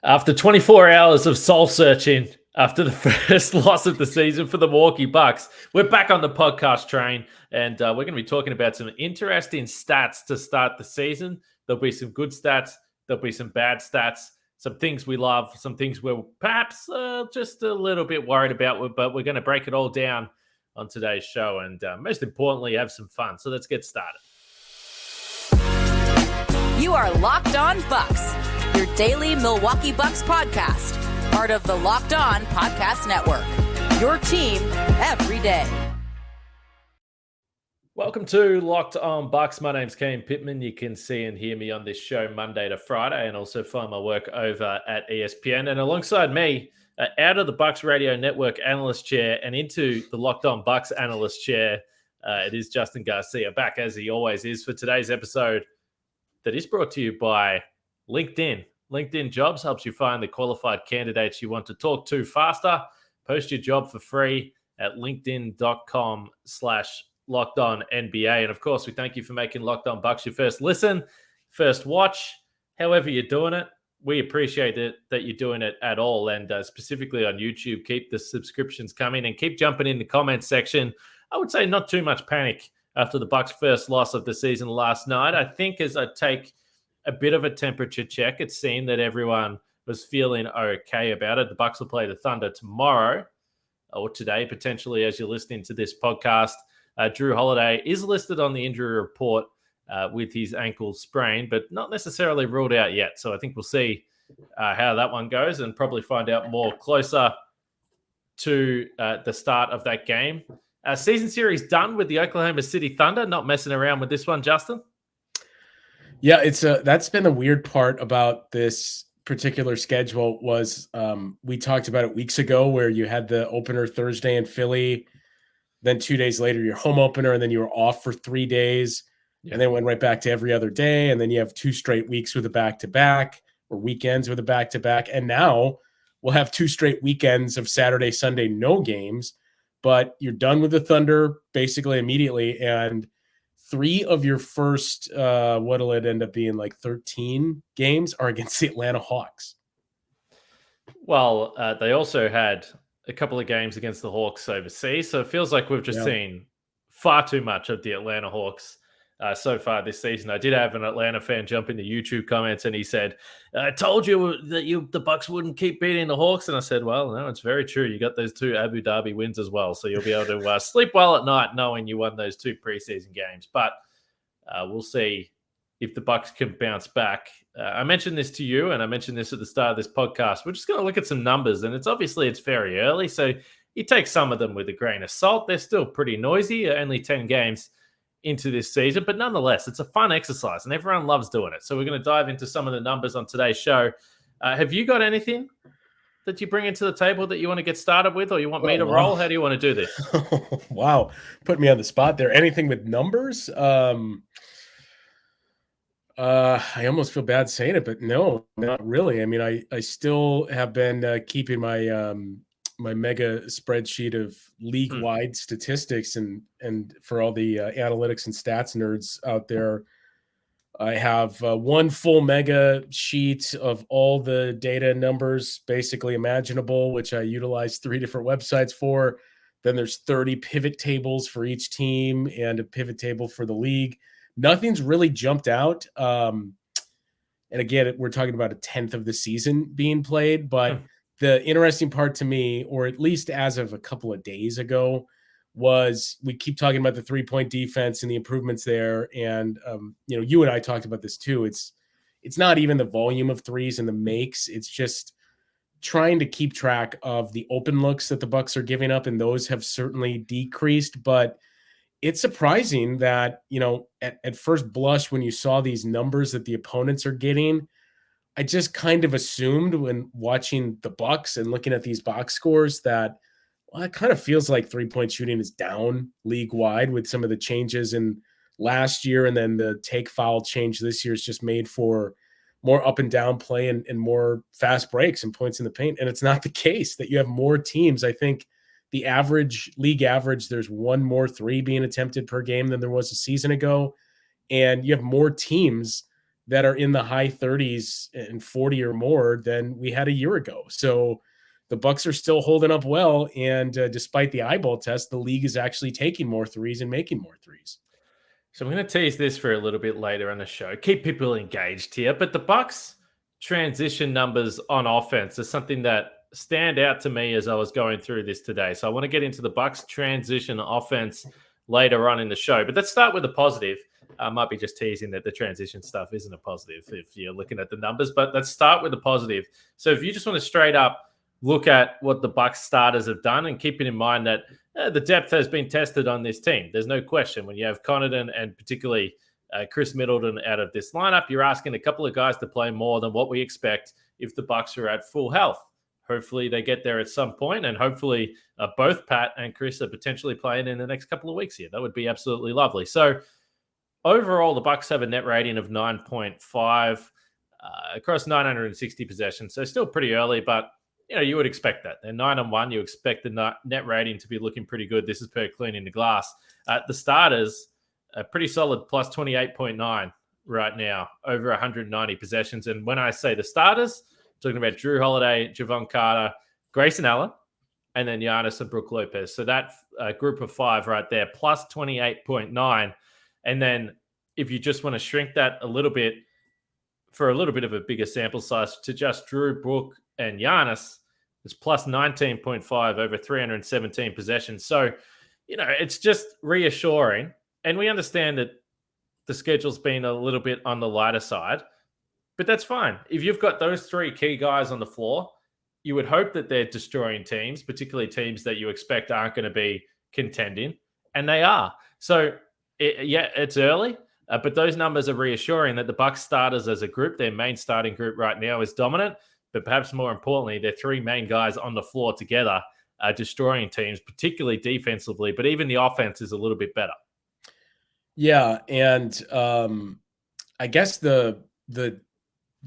After 24 hours of soul searching after the first loss of the season for the Milwaukee Bucks, we're back on the podcast train, and we're going to be talking about some interesting stats to start the season. There'll be some good stats, there'll be some bad stats, some things we love, some things we're perhaps just a little bit worried about, but we're going to break it all down on today's show, and most importantly, have some fun. So let's get started. You are Locked On Bucks, your daily Milwaukee Bucks podcast, part of the Locked On Podcast Network, your team every day. Welcome to Locked On Bucks. My name's Kane Pittman. You can see and hear me on this show Monday to Friday, and also find my work over at ESPN. And alongside me, out of the Bucks Radio Network analyst chair and into the Locked On Bucks analyst chair, it is Justin Garcia, back as he always is for today's episode that is brought to you by LinkedIn. LinkedIn Jobs helps you find the qualified candidates you want to talk to faster. Post your job for free at linkedin.com/LockedOnNBA. And of course, we thank you for making Locked On Bucks your first listen, first watch, however you're doing it. We appreciate it that you're doing it at all. And specifically on YouTube, keep the subscriptions coming and keep jumping in the comments section. I would say not too much panic after the Bucks' first loss of the season last night. I think as I take a bit of a temperature check, it seemed that everyone was feeling okay about it. The Bucks will play the Thunder tomorrow, or today, potentially, as you're listening to this podcast. Drew Holiday is listed on the injury report with his ankle sprain, but not necessarily ruled out yet. So I think we'll see how that one goes and probably find out more closer to the start of that game. Season series done with the Oklahoma City Thunder. Not messing around with this one, Justin. Yeah, that's been the weird part about this particular schedule was we talked about it weeks ago where you had the opener Thursday in Philly, then 2 days later your home opener, and then you were off for 3 days, and then went right back to every other day, and then you have 2 straight weeks with a back-to-back or weekends with a back-to-back, and now we'll have 2 straight weekends of Saturday, Sunday, no games. But you're done with the Thunder basically immediately, and 3 of your first, what'll it end up being, like 13 games are against the Atlanta Hawks. Well, they also had a couple of games against the Hawks overseas, so it feels like we've just seen far too much of the Atlanta Hawks so far this season. I did have an Atlanta fan jump in the YouTube comments, and he said, "I told you that the Bucks wouldn't keep beating the Hawks." And I said, "Well, no, it's very true. You got those 2 Abu Dhabi wins as well, so you'll be able to sleep well at night knowing you won those 2 preseason games." But we'll see if the Bucks can bounce back. I mentioned this to you, and I mentioned this at the start of this podcast. We're just going to look at some numbers, and it's very early, so you take some of them with a grain of salt. They're still pretty noisy, only 10 games into this season, but nonetheless, it's a fun exercise and everyone loves doing it. So we're going to dive into some of the numbers on today's show. Have you got anything that you bring into the table that you want to get started with, or you want me to roll? How do you want to do this? Wow. Put me on the spot there. Anything with numbers? I almost feel bad saying it, but no, not really. I mean, I still have been keeping my my mega spreadsheet of league-wide statistics, and for all the analytics and stats nerds out there, I have one full mega sheet of all the data numbers basically imaginable, which I utilize 3 different websites for. Then there's 30 pivot tables for each team and a pivot table for the league. Nothing's really jumped out. And again, we're talking about a 10th of the season being played, but the interesting part to me, or at least as of a couple of days ago, was we keep talking about the 3-point defense and the improvements there. And, you and I talked about this too. It's not even the volume of threes and the makes. It's just trying to keep track of the open looks that the Bucks are giving up. And those have certainly decreased, but it's surprising that, at first blush, when you saw these numbers that the opponents are getting, I just kind of assumed when watching the Bucks and looking at these box scores that, well, it kind of feels like 3-point shooting is down league wide with some of the changes in last year. And then the take foul change this year is just made for more up and down play and more fast breaks and points in the paint. And it's not the case that you have more teams. I think the league average, there's 1 more 3 being attempted per game than there was a season ago. And you have more teams that are in the high 30s and 40 or more than we had a year ago. So the Bucks are still holding up well. And despite the eyeball test, the league is actually taking more threes and making more threes. So I'm going to tease this for a little bit later on the show. Keep people engaged here. But the Bucks transition numbers on offense is something that stand out to me as I was going through this today. So I want to get into the Bucks transition offense later on in the show. But let's start with the positive. I might be just teasing that the transition stuff isn't a positive if you're looking at the numbers. But let's start with the positive. So if you just want to straight up look at what the Bucks starters have done and keeping in mind that the depth has been tested on this team. There's no question. When you have Connaughton and particularly Khris Middleton out of this lineup, you're asking a couple of guys to play more than what we expect if the Bucks are at full health. Hopefully they get there at some point, and hopefully both Pat and Khris are potentially playing in the next couple of weeks here. That would be absolutely lovely. So overall, the Bucks have a net rating of 9.5 across 960 possessions. So still pretty early, but you would expect that. They're 9-1. You expect the net rating to be looking pretty good. This is per cleaning the glass. The starters are pretty solid, plus 28.9 right now, over 190 possessions. And when I say the starters, I'm talking about Drew Holiday, Javon Carter, Grayson Allen, and then Giannis and Brook Lopez. So that group of five right there, plus 28.9. And then if you just want to shrink that a little bit for a little bit of a bigger sample size to just Drew, Brook, and Giannis, it's plus 19.5 over 317 possessions. So, it's just reassuring. And we understand that the schedule's been a little bit on the lighter side, but that's fine. If you've got those three key guys on the floor, you would hope that they're destroying teams, particularly teams that you expect aren't going to be contending, and they are. So, it's early, but those numbers are reassuring that the Bucks starters as a group, their main starting group right now is dominant. But perhaps more importantly, their three main guys on the floor together are destroying teams, particularly defensively, but even the offense is a little bit better. Yeah, and I guess the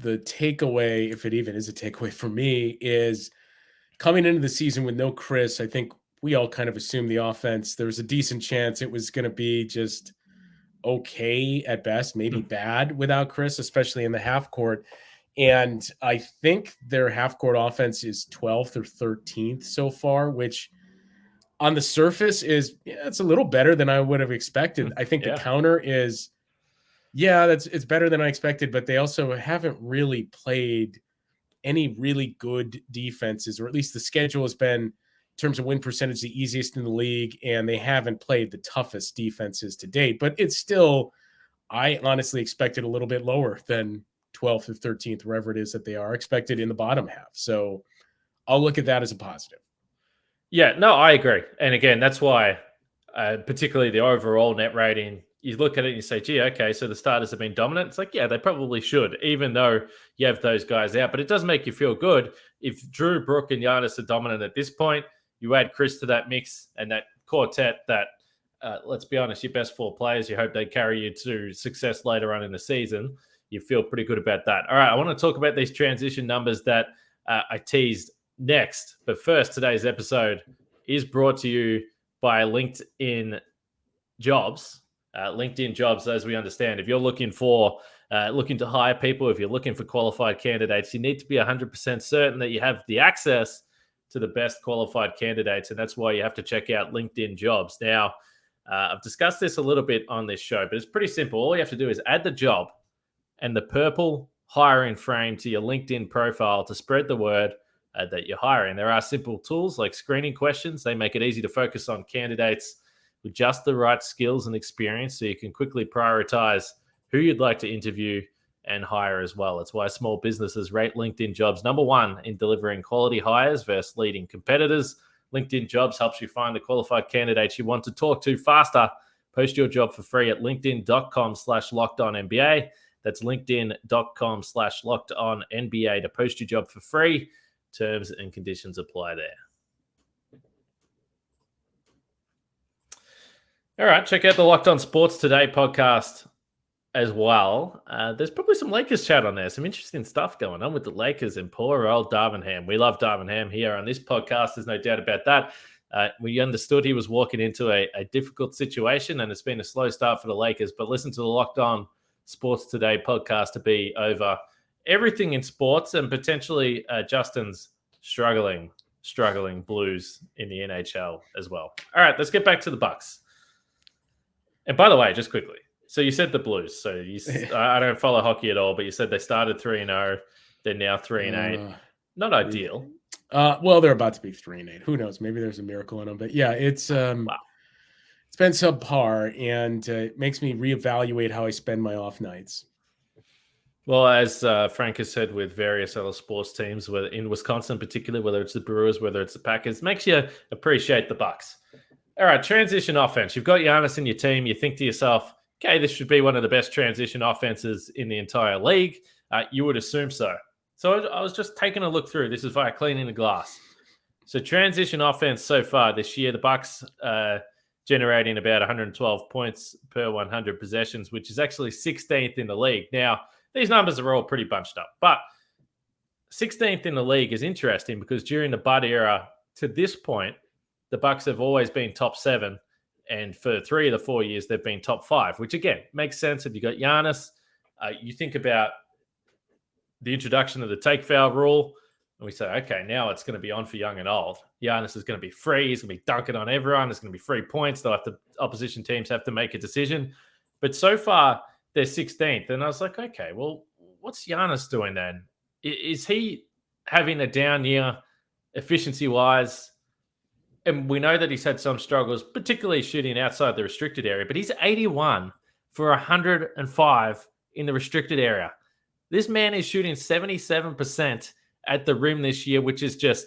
takeaway, if it even is a takeaway for me, is coming into the season with no Khris. I think we all kind of assumed the offense, there was a decent chance it was going to be just okay at best, maybe bad without Khris, especially in the half court. And I think their half-court offense is 12th or 13th so far, which on the surface is, it's a little better than I would have expected. I think the counter is, it's better than I expected, but they also haven't really played any really good defenses, or at least the schedule has been, in terms of win percentage, the easiest in the league, and they haven't played the toughest defenses to date. But it's still, I honestly expected a little bit lower than 12th or 13th, wherever it is that they are expected in the bottom half. So I'll look at that as a positive. Yeah, no, I agree. And again, that's why particularly the overall net rating, you look at it and you say, gee, okay, so the starters have been dominant. It's like, yeah, they probably should, even though you have those guys out. But it does make you feel good. If Drew, Brook, and Giannis are dominant at this point, you add Khris to that mix and that quartet that, let's be honest, your best four players, you hope they carry you to success later on in the season. You feel pretty good about that. All right, I want to talk about these transition numbers that I teased next. But first, today's episode is brought to you by LinkedIn Jobs. LinkedIn Jobs, as we understand, if you're looking to hire people, if you're looking for qualified candidates, you need to be 100% certain that you have the access to the best qualified candidates. And that's why you have to check out LinkedIn Jobs. Now, I've discussed this a little bit on this show, but it's pretty simple. All you have to do is add the job and the purple hiring frame to your LinkedIn profile to spread the word that you're hiring. There are simple tools like screening questions. They make it easy to focus on candidates with just the right skills and experience so you can quickly prioritize who you'd like to interview and hire as well. It's why small businesses rate LinkedIn Jobs #1 in delivering quality hires versus leading competitors. LinkedIn Jobs helps you find the qualified candidates you want to talk to faster. Post your job for free at linkedin.com/lockedonnba. That's linkedin.com/lockedonnba to post your job for free. Terms and conditions apply there. All right, check out the Locked On Sports Today podcast as well. There's probably some Lakers chat on there. Some interesting stuff going on with the Lakers and poor old Darvin Ham. We love Darvin Ham here on this podcast. There's no doubt about that. We understood he was walking into a difficult situation, and it's been a slow start for the Lakers. But listen to the Locked On Sports Today podcast to be over everything in sports and potentially Justin's struggling Blues in the NHL as well. All right, let's get back to the Bucks. And by the way, just quickly, so you said the Blues. So I don't follow hockey at all, but you said they started 3-0. They're now 3-8. Not ideal. Well, they're about to be 3-8. Who knows? Maybe there's a miracle in them. But yeah, it's wow. It's been subpar, and it makes me reevaluate how I spend my off nights. Well, as Frank has said with various other sports teams, whether in Wisconsin particularly, whether it's the Brewers, whether it's the Packers, makes you appreciate the Bucks. All right, transition offense. You've got Giannis in your team. You think to yourself, okay, this should be one of the best transition offenses in the entire league. You would assume so. So I was just taking a look through. This is via Cleaning the Glass. So transition offense so far this year, the Bucks generating about 112 points per 100 possessions, which is actually 16th in the league. Now, these numbers are all pretty bunched up, but 16th in the league is interesting because during the Bud era to this point, the Bucks have always been top 7, and for 3 of the 4 years, they've been top 5, which again makes sense if you got Giannis. You think about the introduction of the take foul rule, and we say, okay, now it's going to be on for young and old. Giannis is going to be free. He's going to be dunking on everyone. There's going to be free points. Opposition teams have to make a decision. But so far, they're 16th. And I was like, okay, well, what's Giannis doing then? Is he having a down year efficiency-wise? And we know that he's had some struggles, particularly shooting outside the restricted area, but he's 81 for 105 in the restricted area. This man is shooting 77% at the rim this year, which is just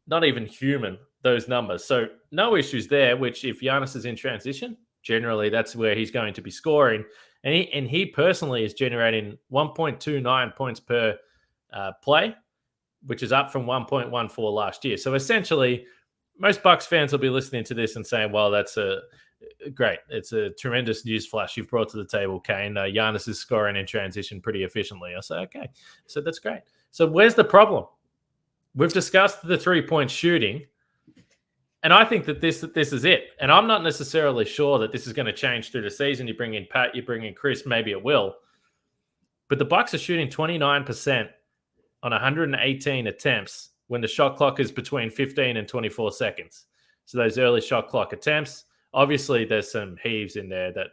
not even human, those numbers. So no issues there, which if Giannis is in transition, generally that's where he's going to be scoring. And he personally is generating 1.29 points per play, which is up from 1.14 last year. So essentially, most Bucks fans will be listening to this and saying, well, that's great. It's a tremendous news flash you've brought to the table, Kane. Giannis is scoring in transition pretty efficiently. I say, okay, so that's great. So where's the problem? We've discussed the three-point shooting, and I think that this is it. And I'm not necessarily sure that this is going to change through the season. You bring in Pat, you bring in Khris, maybe it will. But the Bucks are shooting 29% on 118 attempts when the shot clock is between 15 and 24 seconds. So those early shot clock attempts, obviously there's some heaves in there that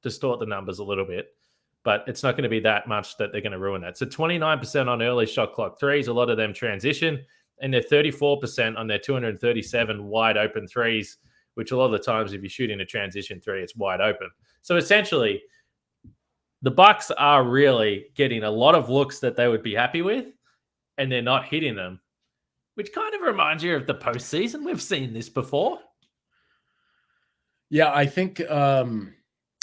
distort the numbers a little bit, but it's not going to be that much that they're going to ruin that. So 29% on early shot clock threes, a lot of them transition, and they're 34% on their 237 wide open threes, which a lot of the times if you're shooting a transition three, it's wide open. So essentially, the Bucks are really getting a lot of looks that they would be happy with, and they're not hitting them, which kind of reminds you of the postseason. We've seen this before. Yeah, I think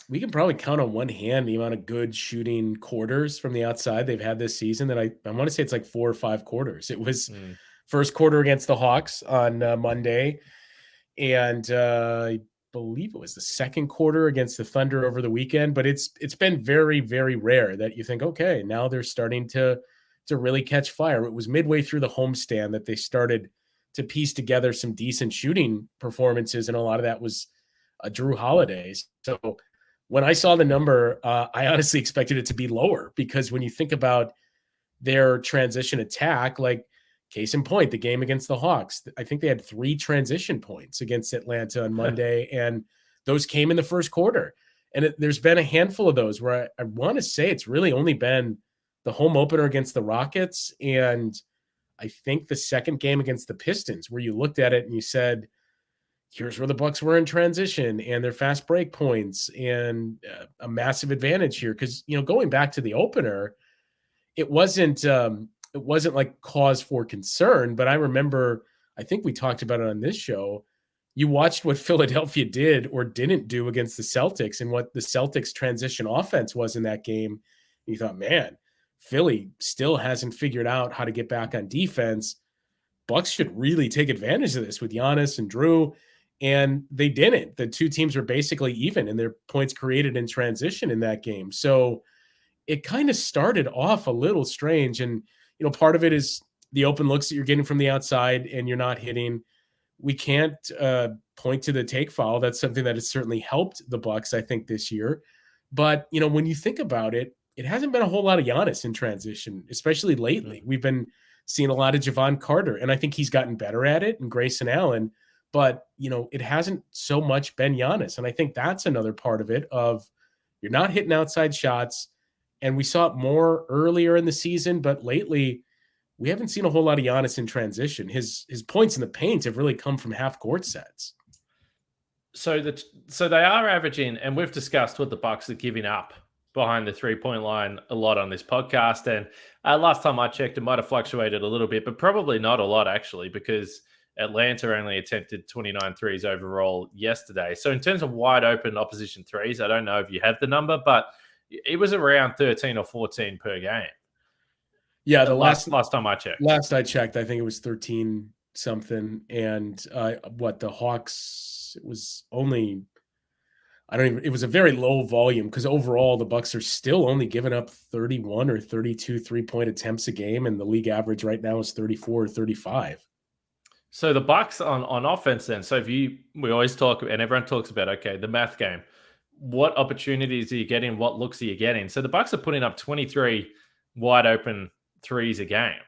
we can probably count on one hand the amount of good shooting quarters from the outside they've had this season. That I want to say it's like 4 or 5 quarters. It was first quarter against the Hawks on Monday, and I believe it was the second quarter against the Thunder over the weekend. But it's been very, very rare that you think, okay, now they're starting to really catch fire. It was midway through the homestand that they started to piece together some decent shooting performances, and a lot of that was Drew Holiday. So when I saw the number, I honestly expected it to be lower, because when you think about their transition attack, like case in point, the game against the Hawks, I think they had 3 transition points against Atlanta on Monday, and those came in the first quarter. And there's been a handful of those where I want to say it's really only been the home opener against the Rockets, and I think the second game against the Pistons, where you looked at it and you said, here's where the Bucks were in transition and their fast break points and a massive advantage here. Because, going back to the opener, it wasn't like cause for concern, but I remember, I think we talked about it on this show. You watched what Philadelphia did or didn't do against the Celtics and what the Celtics transition offense was in that game. You thought, man, Philly still hasn't figured out how to get back on defense. Bucks should really take advantage of this with Giannis and Drew, and they didn't. The two teams were basically even in their points created in transition in that game. So it kind of started off a little strange, and part of it is the open looks that you're getting from the outside and you're not hitting. We can't point to the take foul. That's something that has certainly helped the Bucks, I think, this year. But, when you think about it, it hasn't been a whole lot of Giannis in transition, especially lately. We've been seeing a lot of Javon Carter, and I think he's gotten better at it, and Grayson Allen. But, it hasn't so much been Giannis. And I think that's another part of it of you're not hitting outside shots. And we saw it more earlier in the season, but lately we haven't seen a whole lot of Giannis in transition. His points in the paint have really come from half court sets. So they are averaging, and we've discussed what the Bucks are giving up behind the 3-point line a lot on this podcast. And last time I checked, it might have fluctuated a little bit, but probably not a lot actually, because Atlanta only attempted 29 threes overall yesterday. So in terms of wide open opposition threes, I don't know if you have the number, but it was around 13 or 14 per game. Yeah, the last time I checked. Last I checked, I think it was 13 something. And the Hawks, it was only, it was a very low volume because overall the Bucks are still only giving up 31 or 32 3-point attempts a game. And the league average right now is 34 or 35. So the Bucks on offense then, so we always talk, and everyone talks about, okay, the math game. What opportunities are you getting? What looks are you getting? So the Bucks are putting up 23 wide open threes a game.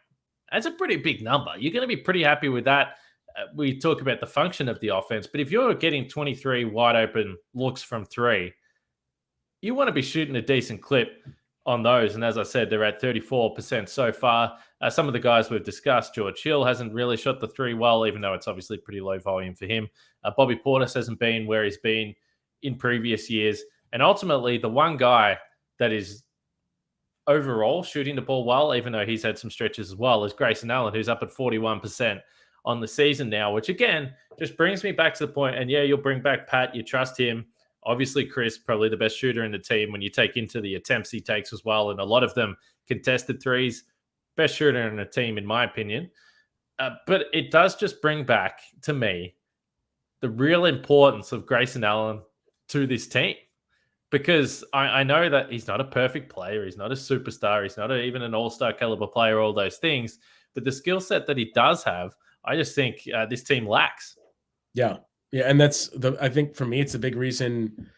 That's a pretty big number. You're going to be pretty happy with that. We talk about the function of the offense, but if you're getting 23 wide open looks from three, you want to be shooting a decent clip on those. And as I said, they're at 34% so far. Some of the guys we've discussed, George Hill hasn't really shot the three well, even though it's obviously pretty low volume for him. Bobby Portis hasn't been where he's been in previous years. And ultimately, the one guy that is overall shooting the ball well, even though he's had some stretches as well, is Grayson Allen, who's up at 41% on the season now, which again, just brings me back to the point. And yeah, you'll bring back Pat, you trust him. Obviously, Khris, probably the best shooter in the team when you take into the attempts he takes as well. And a lot of them contested threes. Best shooter in the team, in my opinion. But it does just bring back to me the real importance of Grayson Allen to this team. Because I know that he's not a perfect player. He's not a superstar. He's not even an all-star caliber player, all those things. But the skill set that he does have, I just think this team lacks. Yeah. Yeah, and I think for me, it's a big reason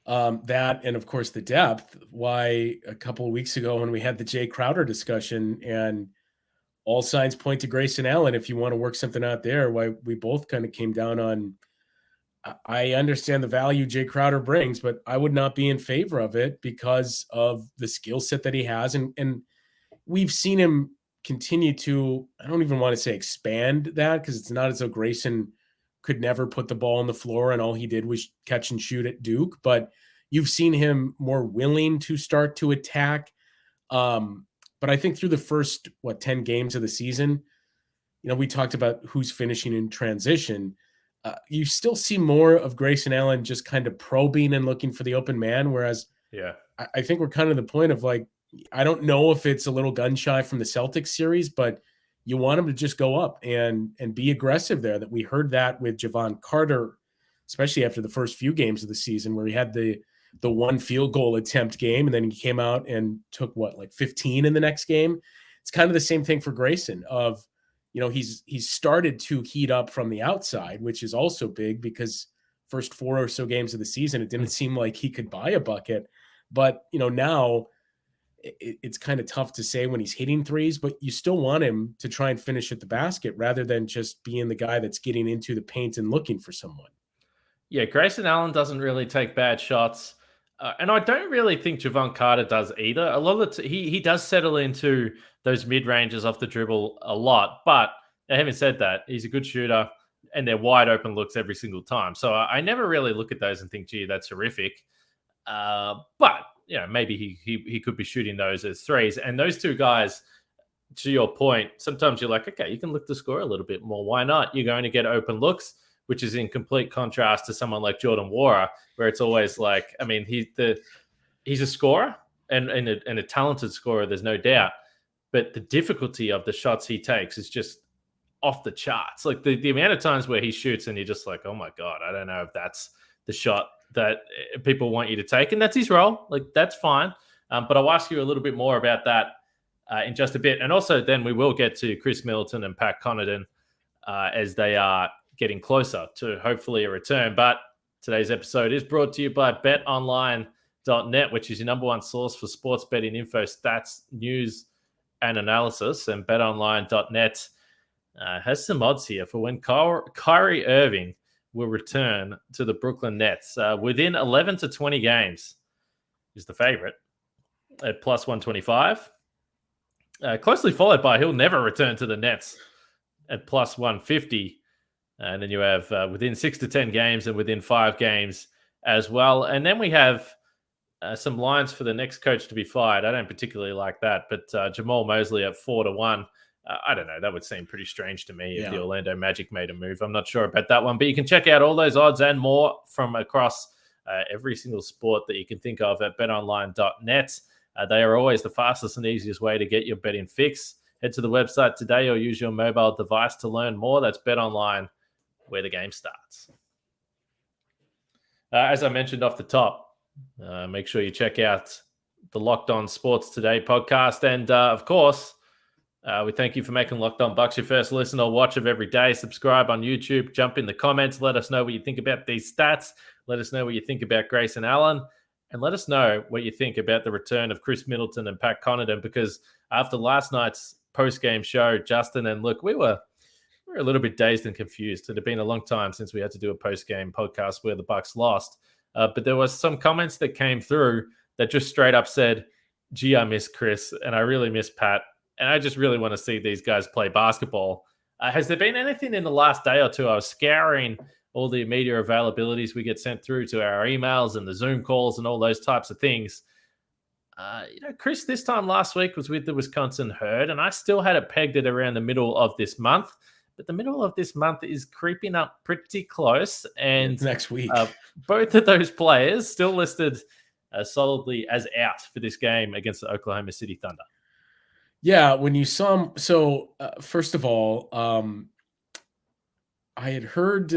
that, and of course the depth, why a couple of weeks ago when we had the Jay Crowder discussion and all signs point to Grayson Allen, if you want to work something out there, why we both kind of came down on, I understand the value Jay Crowder brings, but I would not be in favor of it because of the skill set that he has. And we've seen him continue to, I don't even want to say expand that because it's not as though Grayson could never put the ball on the floor and all he did was catch and shoot at Duke, but you've seen him more willing to start to attack. But I think through the first, 10 games of the season, we talked about who's finishing in transition. You still see more of Grayson Allen just kind of probing and looking for the open man. Whereas I think we're kind of the point of I don't know if it's a little gun shy from the Celtics series, but you want him to just go up and be aggressive there. That we heard that with Javon Carter, especially after the first few games of the season where he had the one field goal attempt game. And then he came out and took 15 in the next game. It's kind of the same thing for Grayson of, he's started to heat up from the outside, which is also big because first 4 or so games of the season, it didn't seem like he could buy a bucket, but now it's kind of tough to say when he's hitting threes, but you still want him to try and finish at the basket rather than just being the guy that's getting into the paint and looking for someone. Yeah, Grayson Allen doesn't really take bad shots. And I don't really think Javon Carter does either. A lot of he does settle into those mid-ranges off the dribble a lot. But having said that, he's a good shooter and they're wide open looks every single time. So I never really look at those and think, gee, that's horrific. But maybe he could be shooting those as threes. And those two guys, to your point, sometimes you're like, okay, you can lift the score a little bit more. Why not? You're going to get open looks, which is in complete contrast to someone like Jordan Nwora, where it's always he's a scorer and a talented scorer, there's no doubt. But the difficulty of the shots he takes is just off the charts. Like the amount of times where he shoots and you're just like, oh my God, I don't know if that's the shot that people want you to take. And that's his role. That's fine. But I'll ask you a little bit more about that in just a bit. And also then we will get to Khris Middleton and Pat Connaughton as they are getting closer to hopefully a return. But today's episode is brought to you by Bet Online. betonline.net, which is your number one source for sports betting info, stats, news, and analysis. And betonline.net has some odds here for when Kyrie Irving will return to the Brooklyn Nets. Within 11 to 20 games is the favorite at plus 125. Closely followed by he'll never return to the Nets at plus 150. And then you have within 6 to 10 games and within 5 games as well. And then we have some lines for the next coach to be fired. I don't particularly like that, but Jamal Mosley at 4-1. I don't know. That would seem pretty strange to me if the Orlando Magic made a move. I'm not sure about that one, but you can check out all those odds and more from across every single sport that you can think of at betonline.net. They are always the fastest and easiest way to get your betting fix. Head to the website today or use your mobile device to learn more. That's BetOnline, where the game starts. As I mentioned off the top, make sure you check out the Locked On Sports Today podcast. And of course, we thank you for making Locked On Bucks your first listen or watch of every day. Subscribe on YouTube. Jump in the comments. Let us know what you think about these stats. Let us know what you think about Grayson Allen. And let us know what you think about the return of Khris Middleton and Pat Connaughton, because after last night's post-game show, Justin and Luke, we were a little bit dazed and confused. It had been a long time since we had to do a post-game podcast where the Bucks lost. But there was some comments that came through that just straight up said, gee, I miss Khris and I really miss Pat. And I just really want to see these guys play basketball. Has there been anything in the last day or two? I was scouring all the media availabilities we get sent through to our emails and the Zoom calls and all those types of things. Khris this time last week was with the Wisconsin Herd, and I still had it pegged at around the middle of this month. But the middle of this month is creeping up pretty close. And next week, both of those players still listed solidly as out for this game against the Oklahoma City Thunder. Yeah, when you saw him. So first of all, I had heard,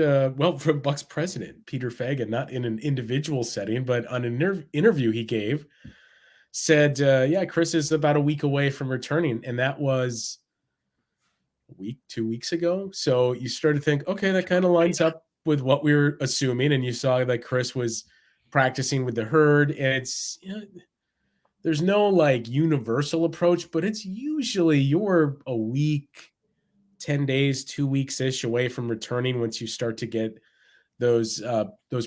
from Bucks president Peter Fagan, not in an individual setting, but on an interview he gave, said, Khris is about a week away from returning. And that was a week, 2 weeks ago. So you started to think, okay, that kind of lines up with what we were assuming. And you saw that Khris was practicing with the Herd. And it's, there's no like universal approach, but it's usually you're a week, 10 days, 2 weeks-ish away from returning once you start to get those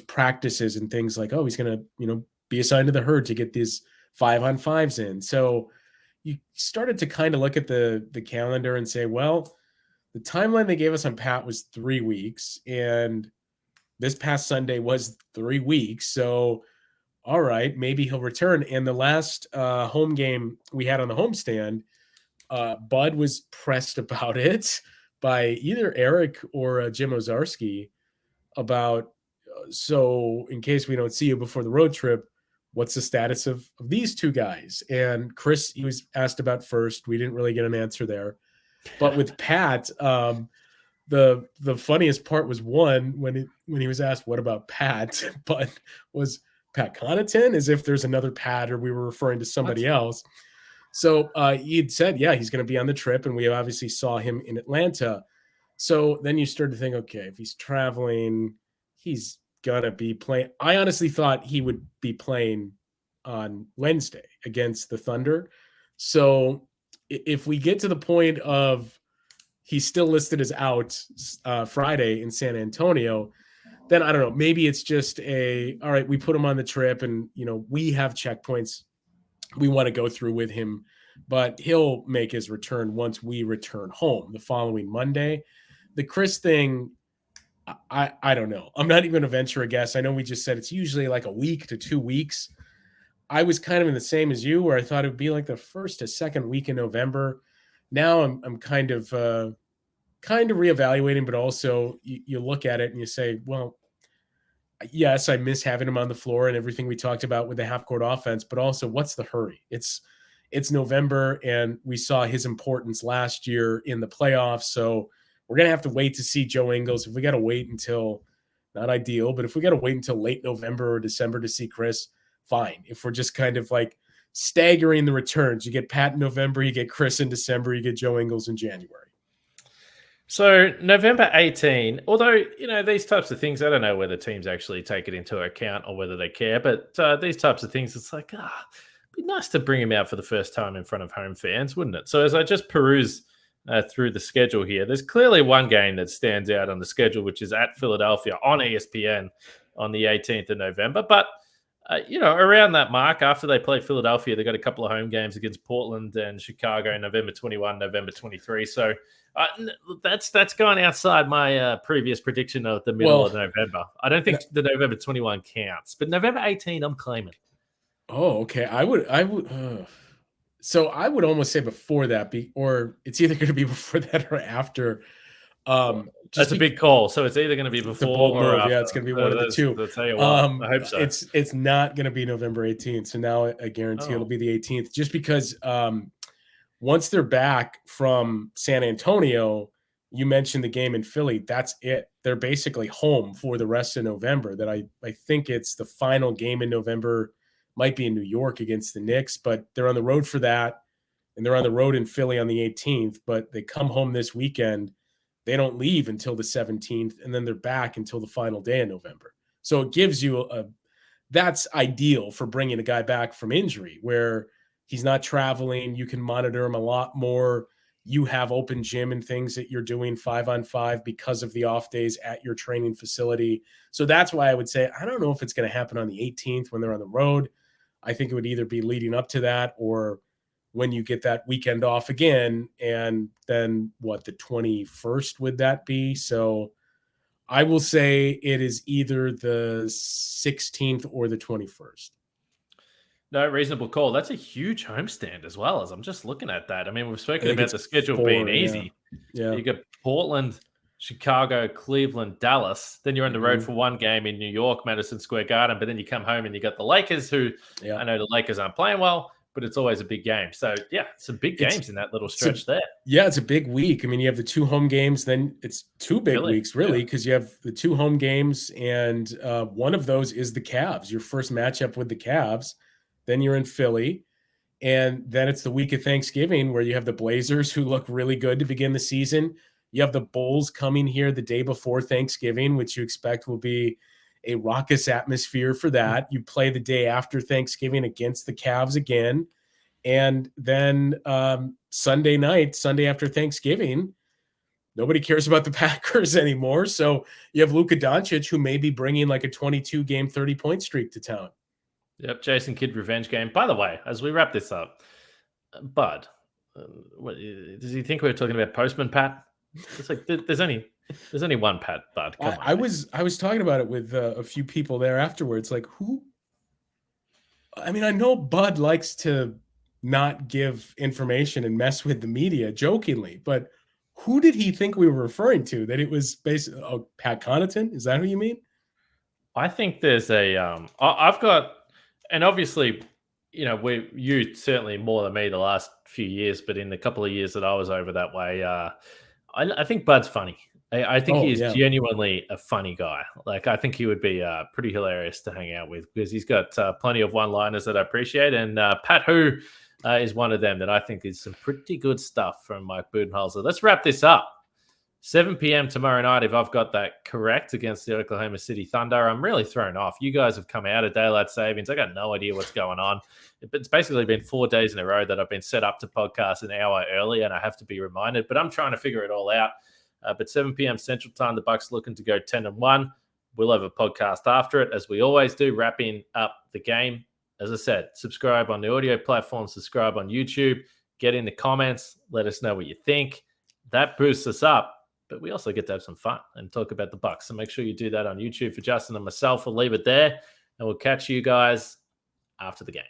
practices and things like, oh, he's going to, be assigned to the Herd to get these 5-on-5s in. So you started to kind of look at the calendar and say, well, the timeline they gave us on Pat was 3 weeks, and this past Sunday was 3 weeks. So, all right, maybe he'll return. And the last home game we had on the homestand, Bud was pressed about it by either Eric or Jim Ozarski about, so in case we don't see you before the road trip, what's the status of these two guys? And Khris, he was asked about first. We didn't really get an answer there. But with Pat, the funniest part was when he was asked, what about Pat? But was Pat Connaughton, as if there's another Pat or we were referring to somebody else. So he'd said, yeah, he's going to be on the trip, and we obviously saw him in Atlanta. So then you started to think, okay, if he's traveling, he's going to be playing. I honestly thought he would be playing on Wednesday against the Thunder. So if we get to the point of he's still listed as out Friday in San Antonio, then I don't know, maybe it's just all right, we put him on the trip and, we have checkpoints we want to go through with him, but he'll make his return once we return home the following Monday. The Khris thing, I don't know. I'm not even going to venture a guess. I know we just said it's usually like a week to 2 weeks. I was kind of in the same as you, where I thought it would be like the first to second week in November. Now I'm kind of reevaluating, but also you look at it and you say, well, yes, I miss having him on the floor and everything we talked about with the half-court offense, but also what's the hurry? It's November, and we saw his importance last year in the playoffs, so we're going to have to wait to see Joe Ingles. If we got to wait until, not ideal, but if we got to wait until late November or December to see Khris, fine. If we're just kind of like staggering the returns, you get Pat in November, you get Khris in December, you get Joe Ingles in January. So November 18, although, these types of things, I don't know whether teams actually take it into account or whether they care, but these types of things, it's like, it'd be nice to bring him out for the first time in front of home fans, wouldn't it? So as I just peruse through the schedule here, there's clearly one game that stands out on the schedule, which is at Philadelphia on ESPN on the 18th of November. But around that mark, after they play Philadelphia, they got a couple of home games against Portland and Chicago, November 21, November 23. So that's going outside my previous prediction of the middle of November. I don't think the November 21 counts, but November 18, I'm claiming. Oh, okay. I would. So I would almost say before that, or it's either going to be before that or after. That's a big call. So it's either going to be before or after. Yeah, it's going to be one of the two. I'll tell you what, I hope so. It's not going to be November 18th. So now I guarantee it'll be the 18th, just because once they're back from San Antonio, you mentioned the game in Philly. That's it. They're basically home for the rest of November. That I think it's the final game in November. Might be in New York against the Knicks, but they're on the road for that. And they're on the road in Philly on the 18th, but they come home this weekend. They don't leave until the 17th, and then they're back until the final day in November. So it gives you that's ideal for bringing a guy back from injury, where he's not traveling. You can monitor him a lot more. You have open gym and things that you're doing 5-on-5 because of the off days at your training facility. So that's why I would say, I don't know if it's going to happen on the 18th when they're on the road. I think it would either be leading up to that or when you get that weekend off again. And then the 21st would that be? So I will say it is either the 16th or the 21st. No, reasonable call. That's a huge homestand as well, as I'm just looking at that. I mean, we've spoken about the schedule being easy. Yeah. You got Portland, Chicago, Cleveland, Dallas. Then you're on the road for one game in New York, Madison Square Garden. But then you come home and you got the Lakers, who I know the Lakers aren't playing well, but it's always a big game. So, yeah, some big games in that little stretch there. Yeah, it's a big week. I mean, you have the 2 home games. Then it's 2 big weeks, really, because you have the 2 home games. And one of those is the Cavs, your first matchup with the Cavs. Then you're in Philly. And then it's the week of Thanksgiving, where you have the Blazers, who look really good to begin the season. You have the Bulls coming here the day before Thanksgiving, which you expect will be a raucous atmosphere for that. You play the day after Thanksgiving against the Cavs again. And then Sunday after Thanksgiving, nobody cares about the Packers anymore. So you have Luka Doncic, who may be bringing like a 22-game, 30-point streak to town. Yep, Jason Kidd revenge game. By the way, as we wrap this up, Bud, does he think we're talking about Postman Pat? It's like there's only one Pat, Bud. Come on, I was talking about it with a few people there afterwards. Like, who? I mean, I know Bud likes to not give information and mess with the media jokingly, but who did he think we were referring to? That it was basically Pat Connaughton? Is that who you mean? I think there's I've got, and obviously, you certainly more than me the last few years, but in the couple of years that I was over that way, I think Bud's funny. I think he's genuinely a funny guy. Like, I think he would be pretty hilarious to hang out with, because he's got plenty of one-liners that I appreciate. And Pat Who is one of them that I think is some pretty good stuff from Mike Budenholzer. Let's wrap this up. 7 p.m. tomorrow night, if I've got that correct, against the Oklahoma City Thunder. I'm really thrown off. You guys have come out of daylight savings. I got no idea what's going on. It's basically been 4 days in a row that I've been set up to podcast an hour early, and I have to be reminded. But I'm trying to figure it all out. But 7 p.m. Central Time, the Bucks looking to go 10-1. We'll have a podcast after it, as we always do, wrapping up the game. As I said, subscribe on the audio platform, subscribe on YouTube, get in the comments, let us know what you think. That boosts us up. But we also get to have some fun and talk about the Bucks. So make sure you do that on YouTube for Justin and myself. We'll leave it there, and we'll catch you guys after the game.